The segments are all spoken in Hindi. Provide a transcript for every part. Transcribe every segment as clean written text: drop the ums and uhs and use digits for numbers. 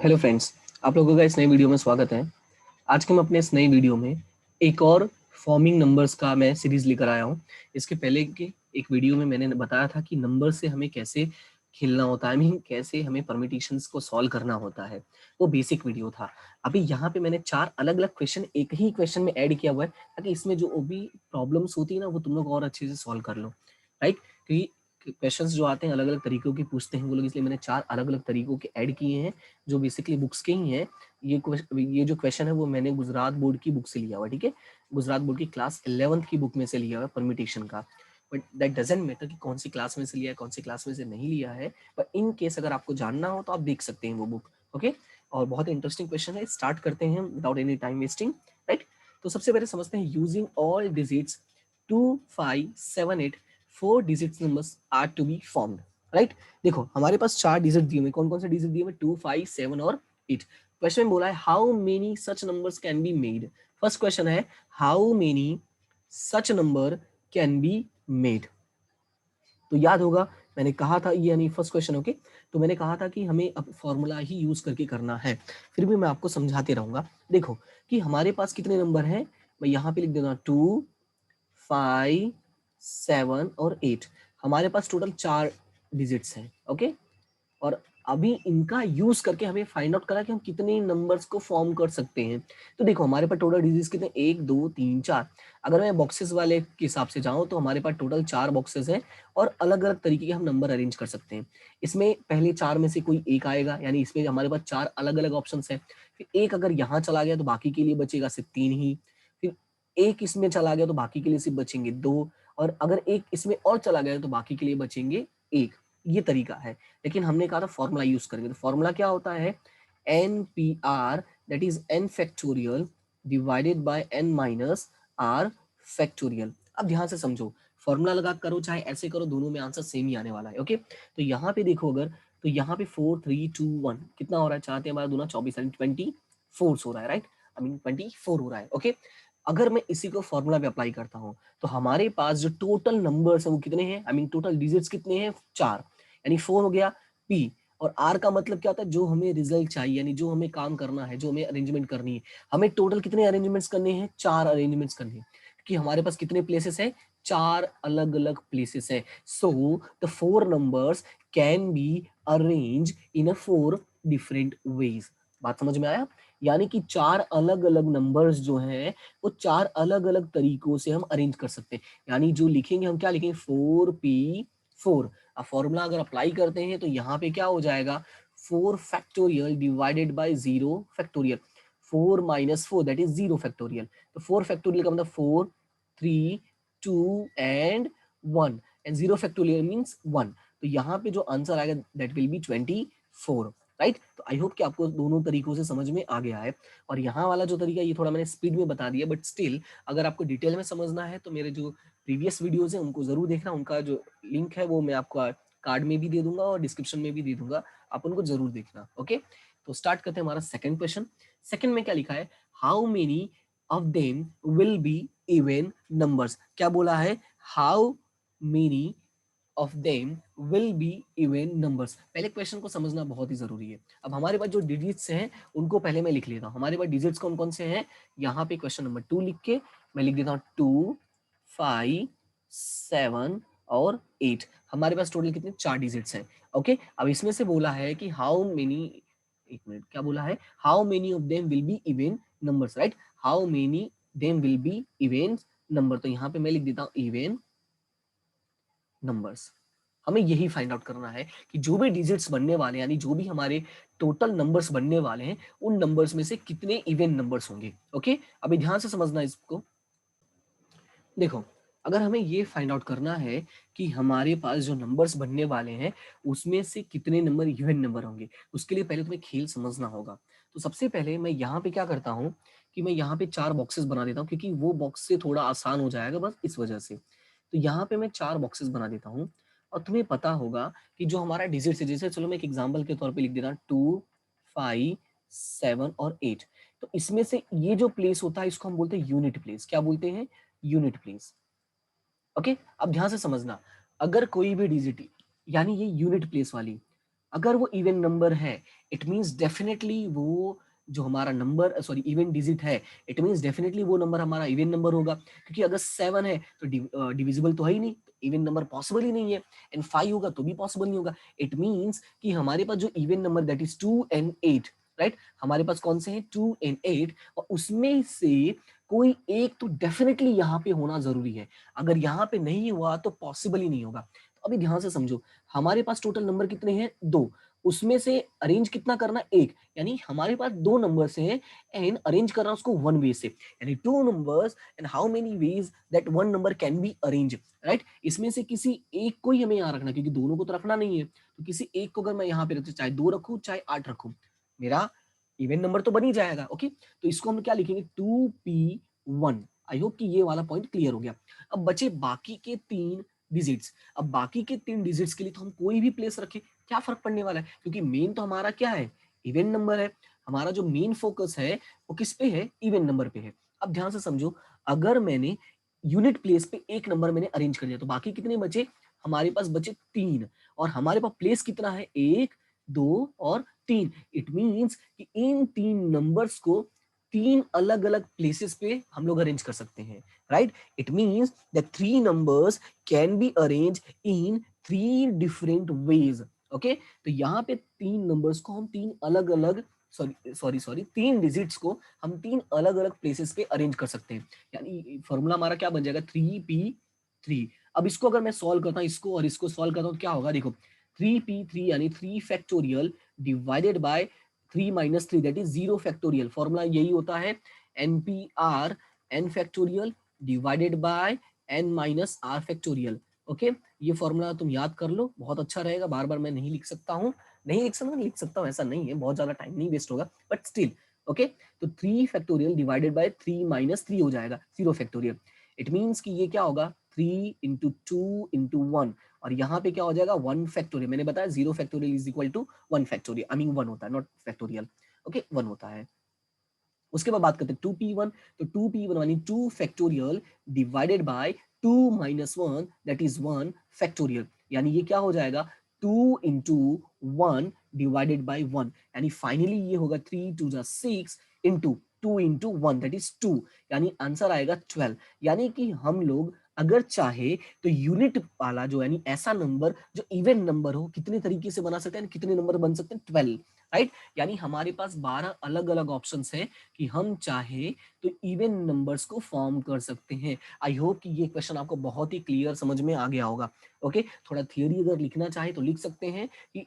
हेलो फ्रेंड्स, आप लोगों का इस नई वीडियो में स्वागत है। आज के मैं अपने इस नई वीडियो में एक और फॉर्मिंग नंबर्स का मैं सीरीज लेकर आया हूँ। इसके पहले के एक वीडियो में मैंने बताया था कि नंबर से हमें कैसे खेलना होता है, मीन कैसे हमें परमिटेशंस को सॉल्व करना होता है। वो बेसिक वीडियो था। अभी यहाँ पे मैंने 4 अलग अलग क्वेश्चन एक ही क्वेश्चन में ऐड किया हुआ है, ताकि इसमें जो भी प्रॉब्लम्स होती है ना, वो तुम लोग और अच्छे से सॉल्व कर लो, राइट। क्योंकि क्वेश्चंस जो आते हैं अलग अलग तरीकों के पूछते हैं वो लोग, इसलिए मैंने 4 अलग अलग तरीकों के ऐड किए हैं जो बेसिकली बुक्स के ही हैं। ये जो क्वेश्चन है वो मैंने गुजरात बोर्ड की बुक से लिया हुआ है, ठीक है। गुजरात बोर्ड की क्लास 11th की बुक में से लिया हुआ है परमिटेशन का। बट दैट डजेंट मैटर कि कौन सी क्लास में से लिया है, कौन सी क्लास में से नहीं लिया है। बट इन केस अगर आपको जानना हो तो आप देख सकते हैं वो बुक, ओके। और बहुत इंटरेस्टिंग क्वेश्चन है। स्टार्ट करते हैं without any time wasting, right. तो सबसे पहले समझते हैं, using all digits 2, 5, 7, 8 4 digits numbers are to be formed, right. देखो हमारे पास 4 डिजिट दिए हुए, कौन कौन से डिजिट दिए हुए, 2, 5, 7 और 8। क्वेश्चन में बोला है how many such numbers can be made. First question है how many such number can be made. तो याद होगा मैंने कहा था, ये यानी फर्स्ट क्वेश्चन, ओके। तो मैंने कहा था कि हमें अब फॉर्मूला ही यूज करके करना है, फिर भी मैं आपको समझाते रहूंगा। देखो कि हमारे पास कितने नंबर हैं, मैं यहाँ पे लिख देता हूँ 2, 5, 7 और 8। हमारे पास टोटल 4 डिजिट्स हैं, ओके। और अभी इनका यूज करके हमें फाइंड आउट करा कि हम कितने नंबर्स को फॉर्म कर सकते हैं। तो देखो हमारे पास टोटल डिजिट्स कितने, 1, 2, 3, 4। अगर मैं बॉक्सेस वाले के हिसाब से जाऊं तो हमारे पास टोटल 4 बॉक्सेस हैं और अलग अलग तरीके के हम नंबर अरेंज कर सकते हैं। इसमें पहले 4 में से कोई एक आएगा, यानी इसमें हमारे पास 4 अलग अलग ऑप्शन है। फिर एक अगर यहाँ चला गया तो बाकी के लिए बचेगा सिर्फ 3 ही। फिर एक इसमें चला गया तो बाकी के लिए सिर्फ बचेंगे 2। और अगर एक इसमें और चला गया तो बाकी के लिए बचेंगे 1। ये तरीका है। लेकिन हमने कहा था फॉर्मूला यूज करेंगे, तो फॉर्मूला क्या होता है, N P R, that is N factorial divided by N minus R factorial. अब ध्यान से समझो, फॉर्मूला लगा करो चाहे ऐसे करो, दोनों में आंसर सेम ही आने वाला है, ओके। तो यहाँ पे देखो अगर, तो यहाँ पे 4, 3, 2, 1 कितना हो रहा है, चाहते हैं हमारा दूना 24 24 हो रहा है, राइट। आई मीन 24 हो रहा है, ओके। अगर मैं इसी को फॉर्मूला पे अप्लाई करता हूँ तो हमारे पास जो टोटल नंबर्स है वो कितने हैं, आई मीन टोटल डिजिट्स कितने हैं, 4। यानी 4 हो गया पी। और आर का मतलब क्या होता है, जो हमें रिजल्ट चाहिए, यानी जो हमें काम करना है, जो हमें अरेंजमेंट करनी है। हमें टोटल कितने अरेंजमेंट्स करने हैं, 4 अरेंजमेंट्स करने हैं, क्योंकि हमारे पास कितने प्लेसेस है, 4 अलग अलग प्लेसेस है। So the 4 numbers can be arrange in a 4 different ways. बात समझ में आया। यानी कि 4 अलग अलग नंबर्स जो हैं वो 4 अलग अलग तरीकों से हम अरेंज कर सकते हैं। यानी जो लिखेंगे हम क्या लिखेंगे, 4p4। अब फॉर्मूला अगर अप्लाई करते हैं तो यहाँ पे क्या हो जाएगा, 4 factorial divided bye 0 factorial. 4 minus 4 that is 0 factorial. तो 4 फैक्टोरियल का मतलब 4, 3, 2 एंड 1, एंड 0 फैक्टोरियल मीन्स 1। तो यहाँ पे जो आंसर आएगा दैट विल बी 24, राइट। तो आई होप कि आपको दोनों तरीकों से समझ में आ गया है। और यहाँ वाला जो तरीका ये थोड़ा मैंने स्पीड में बता दिया, बट स्टिल अगर आपको डिटेल में समझना है तो मेरे जो प्रीवियस वीडियोस हैं उनको जरूर देखना। उनका जो लिंक है वो मैं आपको कार्ड में भी दे दूंगा और डिस्क्रिप्शन में भी दे दूंगा, आप उनको जरूर देखना, ओके। तो स्टार्ट करते हैं हमारा सेकंड क्वेश्चन। सेकंड में क्या लिखा है, how many of them will be even numbers. क्या बोला है, how many of them will be even numbers. पहले क्वेश्चन को समझना बहुत ही जरूरी है। अब हमारे पास जो डिजिट्स हैं उनको पहले मैं लिख लेता हूँ। हमारे पास डिजिट्स कौन कौन से हैं, यहाँ पे क्वेश्चन नंबर 2 लिख के मैं लिख देता हूँ 2, 5, 7 और 8। हमारे पास टोटल कितने, 4 डिजिट्स हैं, ओके। अब इसमें से बोला है कि हाउ मेनी, एक मिनट, क्या बोला है, how many of them will be even numbers, right. How many them will be even number. तो यहाँ पे मैं लिख देता हूँ इवन नंबर्स। हमें यही फाइंड आउट करना है कि जो भी डिजिट्स बनने वाले हैं, यानी जो भी हमारे टोटल नंबर्स बनने वाले हैं, उन नंबर्स में से कितने इवन नंबर्स होंगे, ओके। अभी ध्यान से समझना इसको। देखो अगर हमें ये फाइंड आउट करना है कि हमारे पास जो नंबर्स बनने वाले हैं उसमें से कितने नंबर इवन नंबर होंगे, उसके लिए पहले तुम्हें खेल समझना होगा। तो सबसे पहले मैं यहाँ पे क्या करता हूँ कि मैं यहाँ पे 4 बॉक्सेस बना देता हूँ, क्योंकि वो बॉक्स से थोड़ा आसान हो जाएगा, बस इस वजह से। तो यहाँ पे मैं 4 बॉक्सेस बना देता हूँ। और तुम्हें पता होगा कि जो हमारा डिजिट है, जैसे चलो मैं एक एग्जाम्पल के तौर पर लिख देता हूँ 2, 5, 7 और 8। तो इसमें से ये जो प्लेस होता है इसको हम बोलते हैं यूनिट प्लेस। क्या बोलते हैं, यूनिट प्लेस, ओके। अब ध्यान से समझना, अगर कोई भी डिजिट, यानी ये यूनिट प्लेस वाली, अगर वो इवन नंबर है इट मींस डेफिनेटली वो जो हमारा नंबर सॉरी इवन डिजिट है इट मींस डेफिनेटली वो नंबर हमारा इवन नंबर होगा, क्योंकि अगर 7 है तो डिविजिबल तो है ही नहीं, इवन नंबर पॉसिबल ही नहीं है, एंड 5 होगा तो भी पॉसिबल नहीं होगा। इट मींस कि हमारे पास जो even number that is 2 and 8, right, हमारे पास कौन से हैं 2 एंड 8, और उसमें से कोई एक तो डेफिनेटली यहाँ पे होना जरूरी है। अगर यहाँ पे नहीं हुआ तो पॉसिबल ही नहीं होगा। तो अभी ध्यान से समझो, हमारे पास टोटल नंबर कितने हैं 2, उसमें से अरेंज कितना करना एक, यानी हमारे पास 2 नंबर्स हैं एंड अरेंज करना उसको वन वे से, यानी 2 numbers and how many ways that one number can be arrange, right. इसमें से किसी एक को ही हमें यहाँ रखना, क्योंकि दोनों को तो रखना नहीं है, तो किसी एक को अगर मैं यहाँ पे रखूँ, चाहे 2 रखूँ चाहे 8 रखूँ, मेरा इवन नंबर तो बन ही जाएगा। ओके, तो इसको हम क्या लिखेंगे 2p1। आई होप कि ये वाला पॉइंट क्लियर हो गया। अब बचे बाकी के 3 डिजिट्स। अब बाकी के 3 डिजिट्स के लिए तो हम कोई भी प्लेस रखें, क्या फर्क पड़ने वाला है, क्योंकि मेन तो हमारा क्या है इवन नंबर है। हमारा जो मेन फोकस है वो किस पे है, इवन नंबर पे है। अब ध्यान से समझो, अगर मैंने यूनिट प्लेस पे एक नंबर मैंने अरेंज कर दिया तो बाकी कितने बचे, हमारे पास बचे 3, और हमारे पास प्लेस कितना है 1 2 और 3। इट मींस कि इन 3 नंबर्स को 3 अलग अलग प्लेसेस पे हम लोग अरेंज कर सकते हैं, right. It means that 3 numbers can be arrange in 3 different ways. Okay, तो यहाँ पे 3 नंबर्स को हम 3 अलग अलग सॉरी 3 डिजिट्स को हम 3 अलग अलग प्लेसेस पे अरेंज कर सकते हैं। यानी फॉर्मूला हमारा क्या बन जाएगा 3p3। अब इसको अगर मैं सॉल्व करता हूँ, इसको और इसको सॉल्व करता हूँ तो क्या होगा, देखो 3p3 यानी 3 factorial divided bye 3 minus 3 that is 0 factorial. Formula यही होता है npr n factorial divided bye n minus r factorial. Okay, ये फॉर्मूला तुम याद कर लो, बहुत अच्छा रहेगा। बार बार मैं नहीं लिख सकता हूँ, नहीं लिख सकता हूँ ऐसा नहीं है, बहुत ज्यादा टाइम नहीं वेस्ट होगा, बट स्टिल ओके। तो 3 फैक्टोरियल डिवाइडेड बाय 3 माइनस 3 हो जाएगा 0 फैक्टोरियल। इट मींस कि ये क्या होगा 3 इंटू 2 इंटू 1, और यहाँ पे क्या हो जाएगा 1 फैक्टोरियल। मैंने बताया 0 factorial is equal to 1 factorial, I mean 1 होता है, नॉट फैक्टोरियल। ओके, 1 होता है। उसके बाद बात करते हैं 2p1, तो 2p1 वाली 2 factorial divided bye 2 minus 1 that is 1 factorial, यानी ये क्या हो जाएगा 2 इंटू 1 डिवाइडेड बाय 1, यानी फाइनली ये होगा 3 टू जा 6 इंटू 2 इंटू 1 दैट इज 2, यानी आंसर आएगा 12। यानी कि हम लोग अगर चाहे तो यूनिट वाला जो यानी ऐसा नंबर जो इवन नंबर हो कितने तरीके से बना सकते हैं, कितने नंबर बन सकते हैं 12, राइट। यानी हमारे पास 12 अलग अलग ऑप्शंस हैं कि हम चाहे तो इवन नंबर्स को फॉर्म कर सकते हैं। आई होप कि ये क्वेश्चन आपको बहुत ही क्लियर समझ में आ गया होगा। ओके, थोड़ा थियरी अगर लिखना चाहे तो लिख सकते हैं कि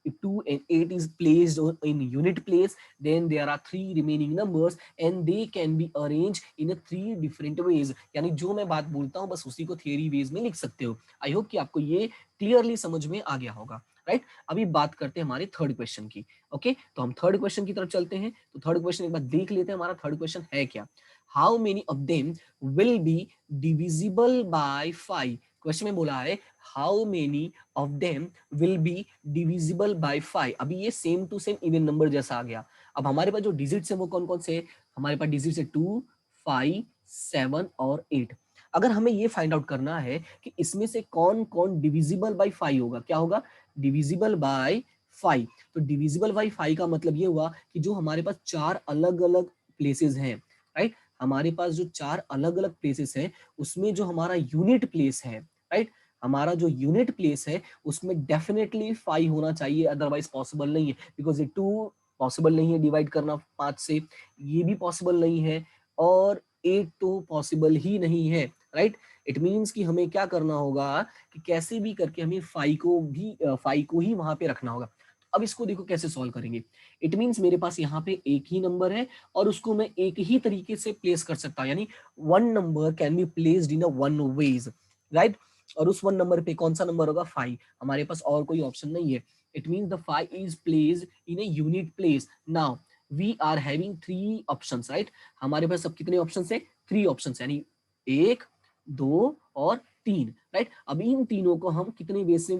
if 2 and 8 is placed in unit place, then there are 3 remaining numbers and they can be arranged in a 3 different ways। यानी जो मैं बात बोलता हूँ बस उसी को थियरी वेज में लिख सकते हो। आई होप कि आपको ये क्लियरली समझ में आ गया होगा, राइट। अभी बात करते हैं हमारे थर्ड क्वेश्चन की। ओके, तो हम थर्ड क्वेश्चन की तरफ चलते हैं। तो थर्ड क्वेश्चन एक बार देख लेते हैं, हमारा थर्ड क्वेश्चन है क्या। How many of them will be divisible by 5। Question में बोला है how many of them will be divisible by 5। अभी ये same to same even number जैसा आ गया। अब हमारे पास जो डिजिट्स है वो कौन कौन से है, हमारे पास डिजिट्स है 2 5 7 और 8। अगर हमें ये फाइंड आउट करना है कि इसमें से कौन कौन डिविजिबल बाय 5 होगा, क्या होगा डिविजिबल बाय 5। तो डिविजिबल बाय 5 का मतलब ये हुआ कि जो हमारे पास 4 अलग अलग प्लेसेस हैं, राइट, हमारे पास जो 4 अलग अलग प्लेसेस हैं उसमें जो हमारा यूनिट प्लेस है, राइट, हमारा जो यूनिट प्लेस है उसमें डेफिनेटली 5 होना चाहिए, अदरवाइज पॉसिबल नहीं है। बिकॉज ये 2 पॉसिबल नहीं है डिवाइड करना 5 से, ये भी पॉसिबल नहीं है, और 8 तो पॉसिबल ही नहीं है, राइट। इट मीन्स कि हमें क्या करना होगा कि कैसे भी करके हमें 5 को ही वहां पे रखना होगा। अब इसको देखो कैसे सॉल्व करेंगे। इट मीन्स मेरे पास यहाँ पे एक ही नंबर है और उसको मैं एक ही तरीके से प्लेस कर सकता हूँ, यानी one number can be placed in a one ways, right. और उस वन नंबर पे कौन सा नंबर होगा 5, हमारे पास और कोई ऑप्शन नहीं है। It means the 5 is placed in a unit place. Now we are having 3 options, right. हमारे पास अब कितने ऑप्शंस है 3 ऑप्शंस, यानी 1 2 और 3, राइट। अब इन तीनों को हम कितने वेज से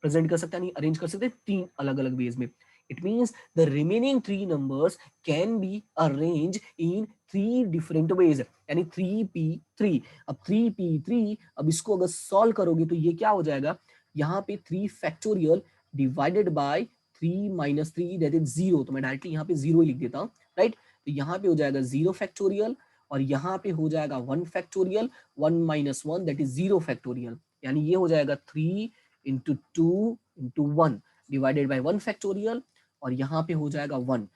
प्रेजेंट कर सकते हैं, अरेंज कर सकते हैं 3 अलग अलग वेज में। It means the remaining 3 numbers can be arrange in 3 different ways, यानी 3p3। अब 3p3, अब इसको अगर सॉल्व करोगे तो ये क्या हो जाएगा, यहाँ पे 3 factorial divided bye 3 minus 3 that is 0। तो मैं डायरेक्टली यहाँ पे 0 ही लिख देता हूँ, राइट। तो यहाँ पे हो जाएगा 0 फैक्टोरियल और यहाँ पे हो जाएगा 1 factorial, 1 minus 1 that is 0 factorial, यानी ये हो जाएगा 3 into 2 into 1 divided by 1 factorial और यहाँ पे हो जाएगा 1।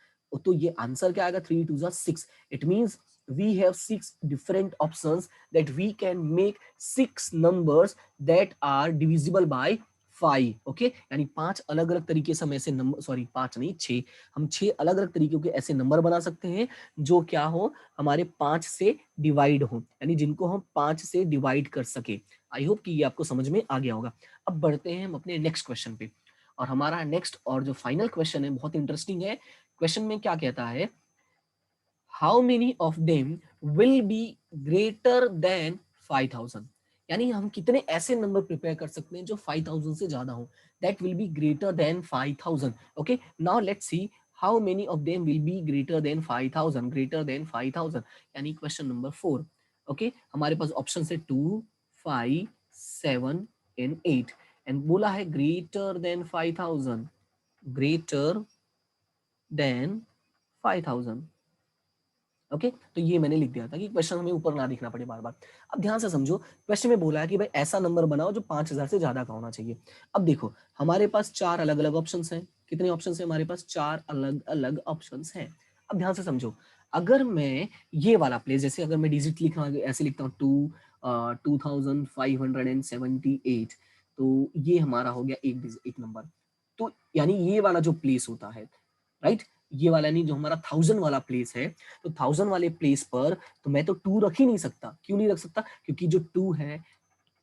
तो ये आंसर क्या आएगा, 3 2 6। It means we have 6 different options that we can make 6 numbers that are divisible by 5। Okay, यानी 5 अलग अलग तरीके से हम ऐसे नंबर, सॉरी 5 नहीं 6, हम 6 अलग अलग तरीकों के ऐसे नंबर बना सकते हैं जो क्या हो, हमारे 5 से डिवाइड हो, यानी जिनको हम 5 से डिवाइड कर सके। आई होप कि ये आपको समझ में आ गया होगा। अब बढ़ते हैं हम अपने नेक्स्ट क्वेश्चन पे, और हमारा नेक्स्ट और जो फाइनल क्वेश्चन है बहुत इंटरेस्टिंग है। क्वेश्चन में क्या कहता है, how many of them will be greater than 5000, यानी हम कितने ऐसे नंबर प्रिपेयर कर सकते हैं जो 5000 से ज्यादा हो, that will be greater than 5000। Okay, now let's see how many of them will be greater than 5000, greater than 5000, यानी क्वेश्चन नंबर 4। ओके, हमारे पास ऑप्शन है 2 5 7 एंड 8, एंड बोला है greater than 5000, greater than 5000। Okay, तो ये मैंने लिख दिया था कि क्वेश्चन हमें ऊपर ना दिखना पड़े बार बार। अब ध्यान से समझो, क्वेश्चन में बोला है कि भाई ऐसा नंबर बनाओ जो 5000 से ज्यादा का होना चाहिए। अब देखो हमारे पास 4 अलग अलग ऑप्शंस हैं। कितने ऑप्शंस हैं हमारे पास, 4 अलग अलग ऑप्शंस हैं। अब ध्यान से समझो, अगर मैं ये वाला प्लेस, जैसे अगर मैं डिजिट लिखा ऐसे लिखता हूँ 2578, तो ये हमारा हो गया एक नंबर। तो यानी ये वाला जो प्लेस होता है, राइट, ये वाला नहीं, जो हमारा 1000 वाला प्लेस है, तो 1000 वाले प्लेस पर तो मैं तो 2 रख ही नहीं सकता। क्यों नहीं रख सकता, क्योंकि जो 2 है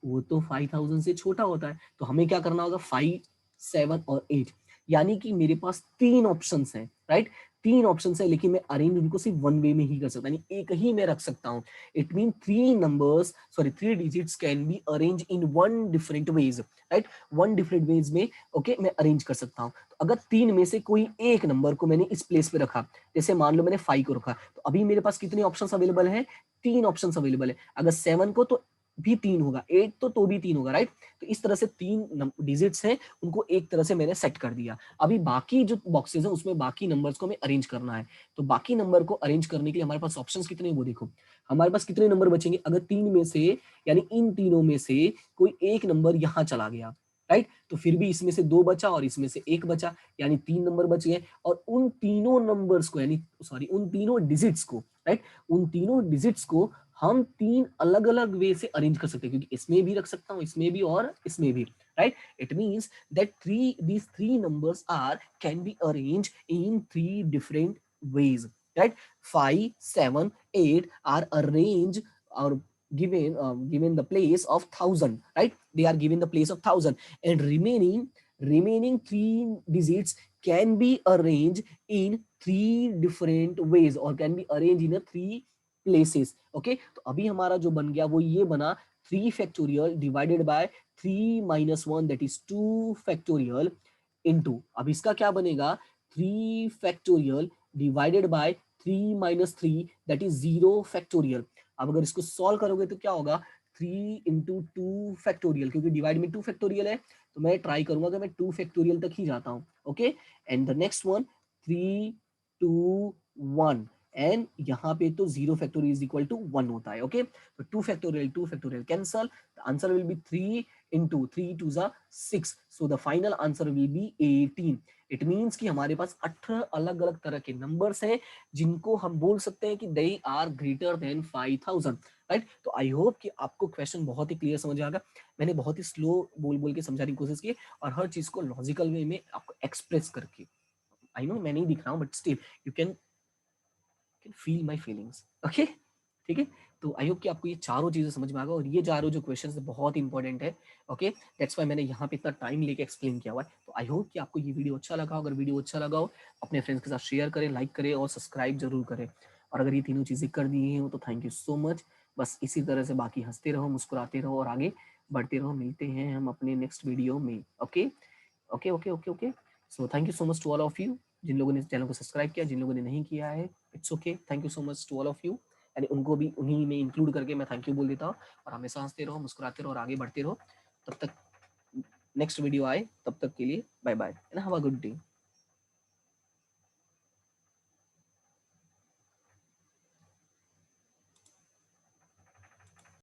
वो तो 5000 से छोटा होता है। तो हमें क्या करना होगा, 5 7 और 8, यानी कि मेरे पास 3 ऑप्शंस हैं, राइट, 3 ऑप्शंस है, लेकिन मैं अरेंज उनको सिर्फ वन वे में ही कर सकता, यानी एक ही मैं रख सकता हूं। It mean 3 digits can be arrange in one different ways, right, one different ways में ओके मैं अरेंज कर सकता हूं। तो अगर 3 में से कोई एक नंबर को मैंने इस प्लेस पे रखा, जैसे मान लो मैंने 5 को रखा, तो अभी मेरे पास कितने ऑप्शंस अवेलेबल हैं, 3 ऑप्शंस अवेलेबल है। अगर 7 को तो भी 3 होगा, 8 तो भी 3 होगा, राइट। तो इस तरह से 3 डिजिट्स हैं, उनको एक तरह से मैंने सेट कर दिया। अभी बाकी जो बॉक्सेस हैं उसमें बाकी नंबर्स को हमें अरेंज करना है। तो बाकी नंबर को अरेंज करने के लिए हमारे पास ऑप्शंस कितने हैं वो देखो। हमारे पास कितने नंबर बचेंगे, अगर 3 में से, यानी इन तीनों में से कोई एक नंबर यहां चला गया, राइट, तो फिर भी इसमें से 2 बचा और इसमें से 1 बचा, यानी 3 नंबर बच गए। और उन तीनों नंबर्स को, यानी सॉरी उन तीनों डिजिट्स को, राइट, उन तीनों डिजिट्स को हम 3 अलग अलग वे से अरेंज कर सकते हैं, क्योंकि इसमें भी रख सकता हूं, इसमें भी और इसमें भी, right. It means that these three numbers are can be arranged in 3 different ways, right। 5 7 8 are arranged or given the place of 1000, right, they are given the place of 1000, and remaining 3 digits can be arranged in 3 different ways or can be arranged in a 3 places। Okay, तो अभी हमारा जो बन गया वो ये बना 3 factorial divided bye 3 minus 1 that is 2 factorial into, अब इसका क्या बनेगा, 3 factorial divided bye 3 minus 3 that is 0 factorial. अब अगर इसको सॉल्व करोगे तो क्या होगा, 3 इंटू 2 फैक्टोरियल, क्योंकि डिवाइड में 2 फैक्टोरियल है, तो मैं ट्राई करूंगा कि मैं 2 फैक्टोरियल तक ही जाता हूं। Okay, and the next one 3 2 1, and यहाँ पे तो 0 फैक्टोरियल इज इक्वल टू 1 होता है। ओके, तो 2 factorial cancel, the answer will be 3 into 3 2 6, so the final answer will be 18। It means कि हमारे पास 18 अलग अलग तरह के नंबर्स हैं जिनको हम बोल सकते हैं कि they are greater than 5000, right. तो आई होप कि आपको क्वेश्चन बहुत ही क्लियर समझ आएगा। मैंने बहुत ही स्लो बोल बोल के समझाने की कोशिश की और हर चीज को लॉजिकल वे में आपको एक्सप्रेस करके। आई नो मैं नहीं दिख रहा हूँ, but still you can feel my feelings. Okay, ठीक है। तो आई होप कि आपको ये चारों चीजें समझ में आ गया, और ये चारों जो क्वेश्चन है बहुत इंपॉर्टेंट है। ओके, दैट्स वाई मैंने यहाँ पे इतना टाइम लेके एक्सप्लेन किया हुआ है। तो आई होप कि आपको ये वीडियो अच्छा लगा। अगर वीडियो अच्छा लगा हो अपने फ्रेंड्स के साथ शेयर करें, लाइक करें और सब्सक्राइब जरूर करें। और अगर ये तीनों चीजें कर दी हो तो थैंक यू सो मच। बस इसी तरह से बाकी हंसते रहो, मुस्कुराते रहो और आगे बढ़ते रहो। मिलते हैं हम अपने नेक्स्ट वीडियो में। Okay okay okay okay okay, so thank you so much to all of you, जिन लोगों ने चैनल को सब्सक्राइब किया, जिन लोगों ने नहीं किया है it's okay, thank you so much to all of you. यानी उनको भी उन्हीं में इंक्लूड करके मैं थैंक यू बोल देता हूँ। और हमेशा हंसते रहो, मुस्कुराते रहो और आगे बढ़ते रहो। तब तक नेक्स्ट वीडियो आए, तब तक के लिए bye bye and have a good day.